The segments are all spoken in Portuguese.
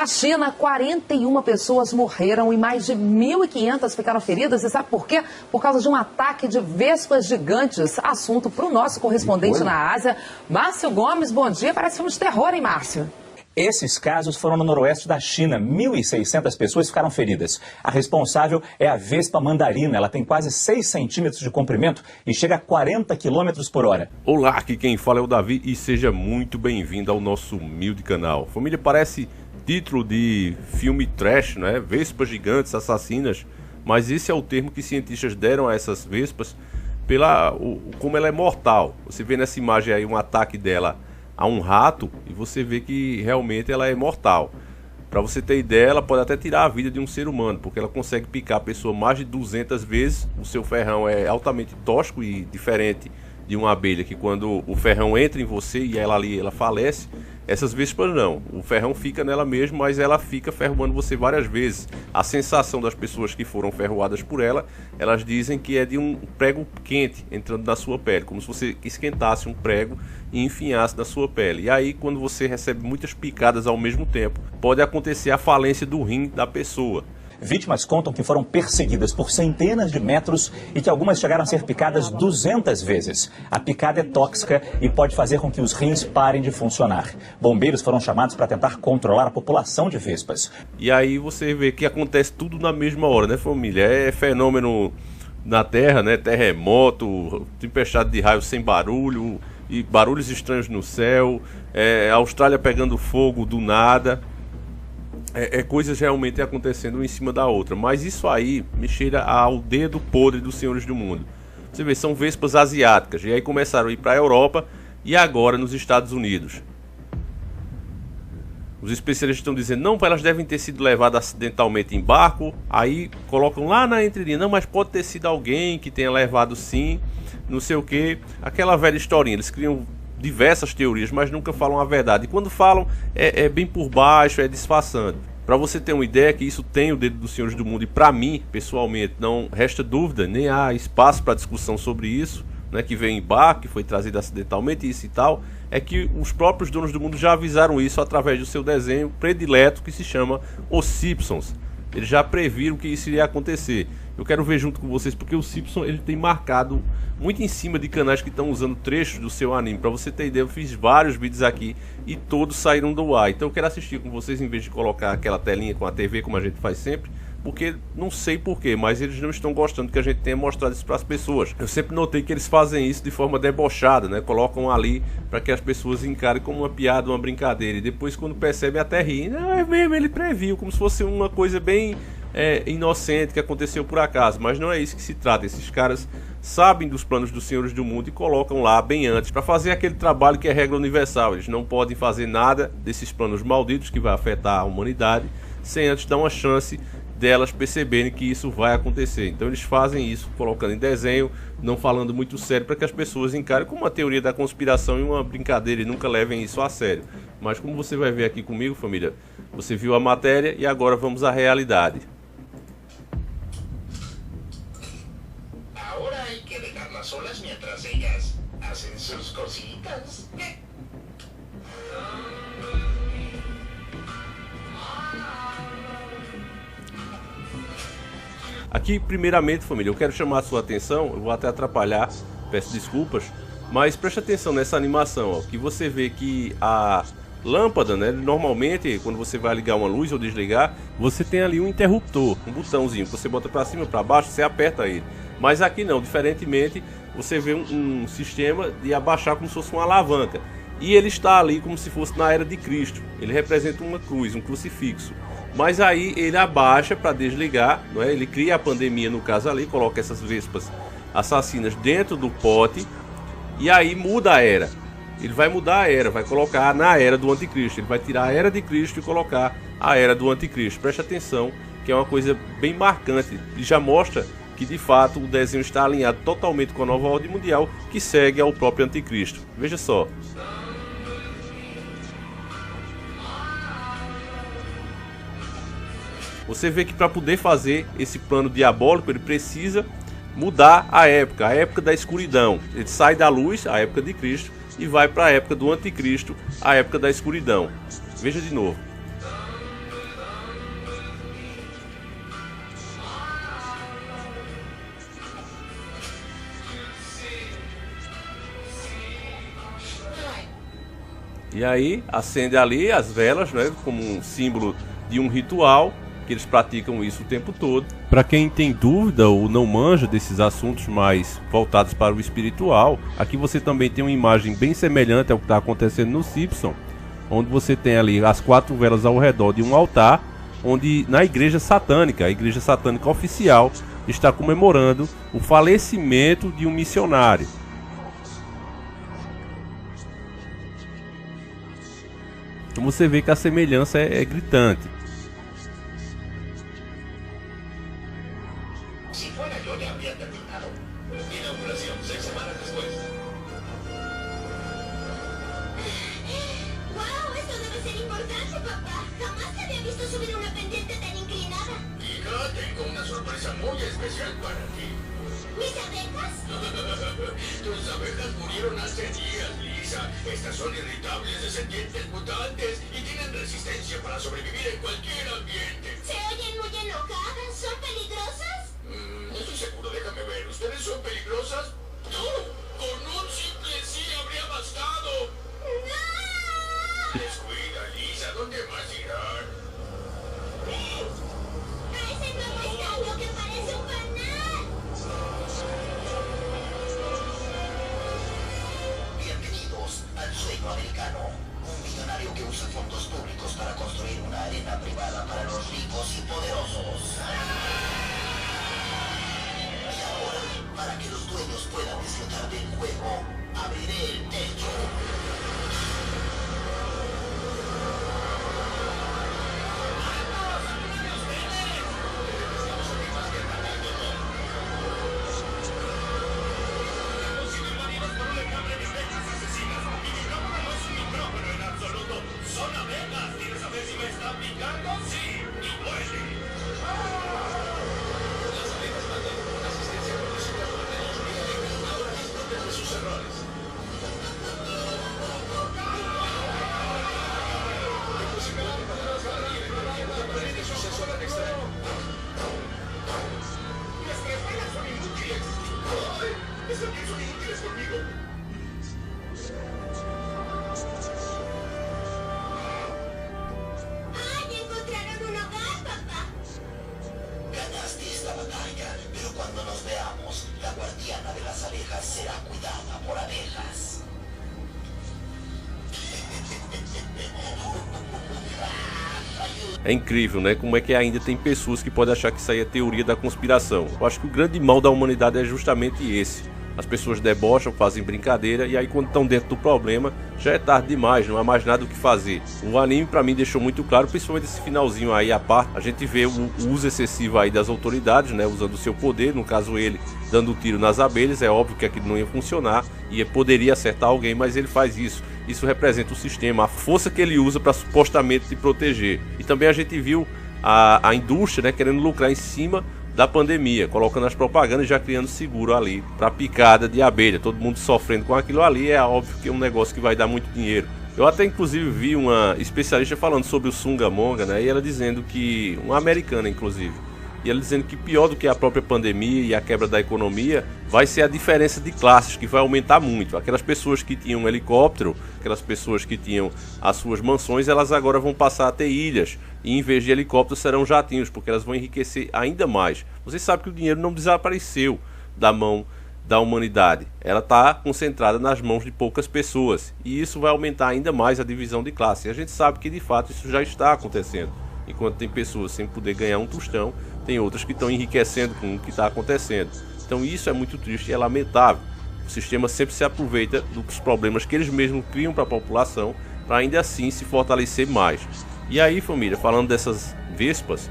Na China, 41 pessoas morreram e mais de 1.500 ficaram feridas. E sabe por quê? Por causa de um ataque de vespas gigantes. Assunto para o nosso correspondente na Ásia, Márcio Gomes. Bom dia. Parece filme de terror, hein, Márcio? Esses casos foram no noroeste da China. 1.600 pessoas ficaram feridas. A responsável é a vespa mandarina. Ela tem quase 6 centímetros de comprimento e chega a 40 quilômetros por hora. Olá, aqui quem fala é o Davi e seja muito bem-vindo ao nosso humilde canal. Família, parece título de filme trash, né? Vespas gigantes, assassinas. Mas esse é o termo que cientistas deram a essas vespas como ela é mortal. Você vê nessa imagem aí um ataque dela a um rato e você vê que realmente ela é mortal. Para você ter ideia, ela pode até tirar a vida de um ser humano, porque ela consegue picar a pessoa mais de 200 vezes. O seu ferrão é altamente tóxico e diferente de uma abelha, que quando o ferrão entra em você e ela falece. Essas vespas não, o ferrão fica nela mesmo, mas ela fica ferroando você várias vezes. A sensação das pessoas que foram ferroadas por ela, elas dizem que é de um prego quente entrando na sua pele, como se você esquentasse um prego e enfinhasse na sua pele. E aí, quando você recebe muitas picadas ao mesmo tempo, pode acontecer a falência do rim da pessoa. Vítimas contam que foram perseguidas por centenas de metros e que algumas chegaram a ser picadas 200 vezes. A picada é tóxica e pode fazer com que os rins parem de funcionar. Bombeiros foram chamados para tentar controlar a população de vespas. E aí você vê que acontece tudo na mesma hora, né, família? É fenômeno na Terra, né? Terremoto, tempestade de raios sem barulho e barulhos estranhos no céu. A Austrália pegando fogo do nada. Coisas realmente acontecendo uma em cima da outra. Mas isso aí me cheira ao dedo podre dos senhores do mundo. Você vê, são vespas asiáticas. E aí começaram a ir para a Europa e agora nos Estados Unidos. Os especialistas estão dizendo, não, elas devem ter sido levadas acidentalmente em barco. Aí colocam lá na entrelinha, não, mas pode ter sido alguém que tenha levado sim, não sei o que. Aquela velha historinha, eles criam diversas teorias, mas nunca falam a verdade. E quando falam, é bem por baixo, é disfarçante. Para você ter uma ideia que isso tem o dedo dos senhores do mundo, e para mim, pessoalmente, não resta dúvida, nem há espaço para discussão sobre isso, né, que veio em barco, que foi trazido acidentalmente, isso e tal, é que os próprios donos do mundo já avisaram isso através do seu desenho predileto, que se chama Os Simpsons. Eles já previram que isso iria acontecer. Eu quero ver junto com vocês, porque o Simpson ele tem marcado muito em cima de canais que estão usando trechos do seu anime. Para você ter ideia, eu fiz vários vídeos aqui e todos saíram do ar. Então eu quero assistir com vocês em vez de colocar aquela telinha com a TV como a gente faz sempre, porque não sei porquê, mas eles não estão gostando que a gente tenha mostrado isso para as pessoas. Eu sempre notei que eles fazem isso de forma debochada, né? Colocam ali para que as pessoas encarem como uma piada, uma brincadeira, e depois quando percebem até riem. Não, é mesmo, ele previu, como se fosse uma coisa bem inocente que aconteceu por acaso, mas não é isso que se trata. Esses caras sabem dos planos dos senhores do mundo e colocam lá bem antes para fazer aquele trabalho que é regra universal. Eles não podem fazer nada desses planos malditos que vai afetar a humanidade sem antes dar uma chance delas perceberem que isso vai acontecer. Então eles fazem isso colocando em desenho, não falando muito sério, para que as pessoas encarem como uma teoria da conspiração e uma brincadeira e nunca levem isso a sério. Mas como você vai ver aqui comigo, família, você viu a matéria e agora vamos à realidade. Ahora hay que dejarlas solas mientras ellas hacen sus cositas. Aqui, primeiramente, família, eu quero chamar a sua atenção, eu vou até atrapalhar, peço desculpas, mas preste atenção nessa animação, ó, que você vê que a lâmpada, né, normalmente, quando você vai ligar uma luz ou desligar, você tem ali um interruptor, um botãozinho, que você bota para cima, para baixo, você aperta ele. Mas aqui não, diferentemente, você vê um sistema de abaixar como se fosse uma alavanca. E ele está ali como se fosse na era de Cristo, ele representa uma cruz, um crucifixo. Mas aí ele abaixa para desligar, não é? Ele cria a pandemia no caso ali, coloca essas vespas assassinas dentro do pote e aí muda a era. Ele vai mudar a era, vai colocar na era do anticristo. Ele vai tirar a era de Cristo e colocar a era do anticristo. Preste atenção, que é uma coisa bem marcante e já mostra que de fato o desenho está alinhado totalmente com a nova ordem mundial que segue ao próprio anticristo. Veja só. Você vê que para poder fazer esse plano diabólico, ele precisa mudar a época da escuridão. Ele sai da luz, a época de Cristo, e vai para a época do anticristo, a época da escuridão. Veja de novo. E aí acende ali as velas, né, como um símbolo de um ritual, que eles praticam isso o tempo todo. Para quem tem dúvida ou não manja desses assuntos mais voltados para o espiritual, aqui você também tem uma imagem bem semelhante ao que está acontecendo no Simpson, onde você tem ali as 4 velas ao redor de um altar, onde na igreja satânica, a igreja satânica oficial, está comemorando o falecimento de um missionário. Então você vê que a semelhança é gritante. Si fuera yo ya habría terminado. Inauguración 6 semanas después. ¡Wow! Esto debe ser importante, papá. Jamás te había visto subir una pendiente tan inclinada. Hija, tengo una sorpresa muy especial para ti. ¿Mis abejas? Tus abejas murieron hace días, Lisa. Estas son irritables, descendientes mutantes y tienen resistencia para sobrevivir en cualquier ambiente. Se oyen muy enojadas. ¿Son peligrosas? No estoy seguro, déjame ver. ¿Ustedes son peligrosas? No, con un simple sí habría bastado. ¡No! Descuida, Lisa, ¿dónde vas a ir? ¡A ese nuevo estadio que parece un panal! Bienvenidos al sueño americano. Un millonario que usa fondos públicos para construir una arena privada para los ricos y poderosos. Y ahora, para que los dueños puedan disfrutar del juego, abriré el techo. ¡Ay, encontraron un hogar, papá! Ganaste esta batalla, pero cuando nos veamos, la guardiana de las abejas será cuidada por abejas. É incrível, né? Como é que ainda tem pessoas que podem achar que isso aí é teoria da conspiração. Eu acho que o grande mal da humanidade é justamente esse. As pessoas debocham, fazem brincadeira e aí quando estão dentro do problema já é tarde demais, não há mais nada o que fazer. O anime pra mim deixou muito claro, principalmente esse finalzinho aí à parte, a gente vê o uso excessivo aí das autoridades, né, usando o seu poder, no caso ele dando um tiro nas abelhas, é óbvio que aquilo não ia funcionar e poderia acertar alguém, mas ele faz isso. Isso representa o sistema, a força que ele usa para supostamente te proteger. E também a gente viu a indústria, né, querendo lucrar em cima da pandemia, colocando as propagandas e já criando seguro ali para picada de abelha, todo mundo sofrendo com aquilo ali, é óbvio que é um negócio que vai dar muito dinheiro. Eu até inclusive vi uma especialista falando sobre o Sungamonga, né, e ela dizendo que, uma americana inclusive, e ela dizendo que pior do que a própria pandemia e a quebra da economia vai ser a diferença de classes, que vai aumentar muito. Aquelas pessoas que tinham um helicóptero, aquelas pessoas que tinham as suas mansões, elas agora vão passar a ter ilhas, e em vez de helicópteros serão jatinhos, porque elas vão enriquecer ainda mais. Você sabe que o dinheiro não desapareceu da mão da humanidade, ela está concentrada nas mãos de poucas pessoas, e isso vai aumentar ainda mais a divisão de classe. E a gente sabe que de fato isso já está acontecendo. Enquanto tem pessoas sem poder ganhar um tostão, tem outras que estão enriquecendo com o que está acontecendo. Então isso é muito triste e é lamentável. O sistema sempre se aproveita dos problemas que eles mesmos criam para a população, para ainda assim se fortalecer mais. E aí, família, falando dessas vespas,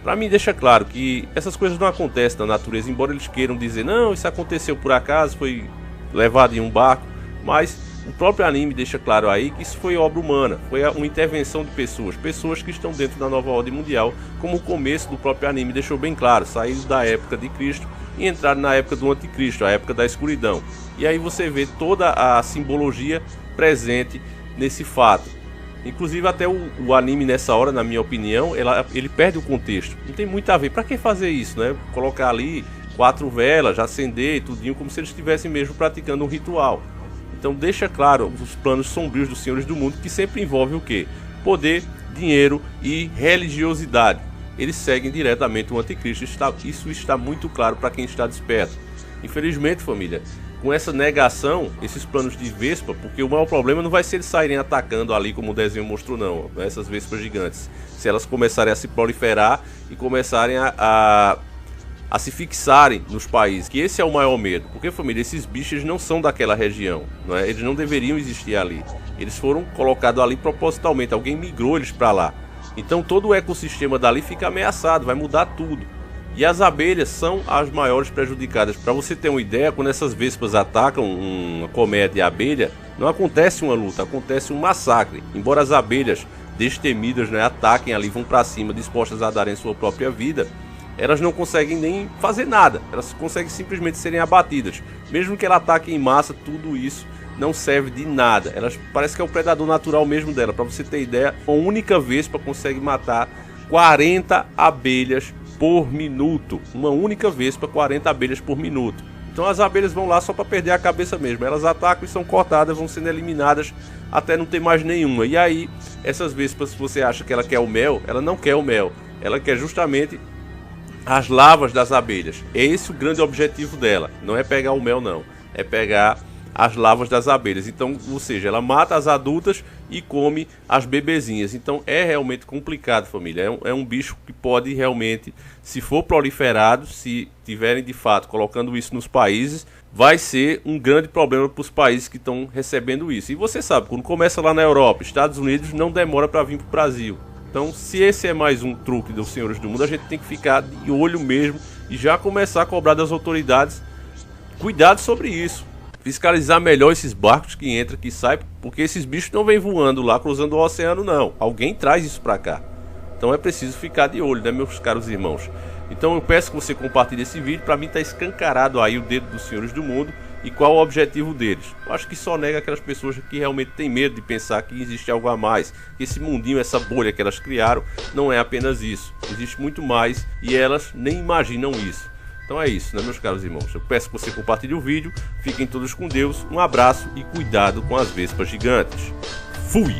para mim deixa claro que essas coisas não acontecem na natureza, embora eles queiram dizer, não, isso aconteceu por acaso, foi levado em um barco, mas o próprio anime deixa claro aí que isso foi obra humana, foi uma intervenção de pessoas que estão dentro da nova ordem mundial, como o começo do próprio anime deixou bem claro, saíram da época de Cristo e entraram na época do anticristo, a época da escuridão. E aí você vê toda a simbologia presente nesse fato. Inclusive até o anime nessa hora, na minha opinião, ele perde o contexto. Não tem muito a ver. Pra que fazer isso, né? Colocar ali 4 velas, acender tudinho, como se eles estivessem mesmo praticando um ritual. Então deixa claro os planos sombrios dos senhores do mundo, que sempre envolve o quê? Poder, dinheiro e religiosidade. Eles seguem diretamente o anticristo, isso está muito claro para quem está desperto. Infelizmente, família, com essa negação, esses planos de Vespa, porque o maior problema não vai ser eles saírem atacando ali como o desenho mostrou não, essas Vespas gigantes. Se elas começarem a se proliferar e começarem a se fixarem nos países, que esse é o maior medo. Porque, família, esses bichos não são daquela região, não é? Eles não deveriam existir ali. Eles foram colocados ali propositalmente, alguém migrou eles para lá. Então todo o ecossistema dali fica ameaçado, vai mudar tudo. E as abelhas são as maiores prejudicadas. Para você ter uma ideia, quando essas vespas atacam uma colmeia de abelha, não acontece uma luta, acontece um massacre. Embora as abelhas destemidas, né, ataquem ali, vão para cima, dispostas a darem sua própria vida, elas não conseguem nem fazer nada. Elas conseguem simplesmente serem abatidas. Mesmo que ela ataque em massa, tudo isso não serve de nada. Elas parece que é o predador natural mesmo dela. Para você ter ideia, uma única vespa consegue matar 40 abelhas por minuto. Uma única vespa, 40 abelhas por minuto. Então as abelhas vão lá só para perder a cabeça mesmo. Elas atacam e são cortadas, vão sendo eliminadas até não ter mais nenhuma. E aí, essas vespas, se você acha que ela quer o mel, ela não quer o mel. Ela quer justamente as larvas das abelhas. É esse o grande objetivo dela. Não é pegar o mel, não. É pegar as larvas das abelhas. Então, ou seja, ela mata as adultas e come as bebezinhas. Então é realmente complicado, família. É um bicho que pode realmente, se for proliferado, se tiverem de fato colocando isso nos países, vai ser um grande problema para os países que estão recebendo isso. E você sabe, quando começa lá na Europa, Estados Unidos, não demora para vir para o Brasil. Então, se esse é mais um truque dos senhores do mundo, a gente tem que ficar de olho mesmo e já começar a cobrar das autoridades cuidado sobre isso. Fiscalizar melhor esses barcos que entram, que saem, porque esses bichos não vêm voando lá, cruzando o oceano, não. Alguém traz isso para cá. Então é preciso ficar de olho, né, meus caros irmãos? Então eu peço que você compartilhe esse vídeo. Para mim está escancarado aí o dedo dos senhores do mundo e qual o objetivo deles. Eu acho que só nega aquelas pessoas que realmente têm medo de pensar que existe algo a mais. Que esse mundinho, essa bolha que elas criaram, não é apenas isso. Existe muito mais e elas nem imaginam isso. Então é isso, né, meus caros irmãos? Eu peço que você compartilhe o vídeo. Fiquem todos com Deus. Um abraço e cuidado com as vespas gigantes. Fui!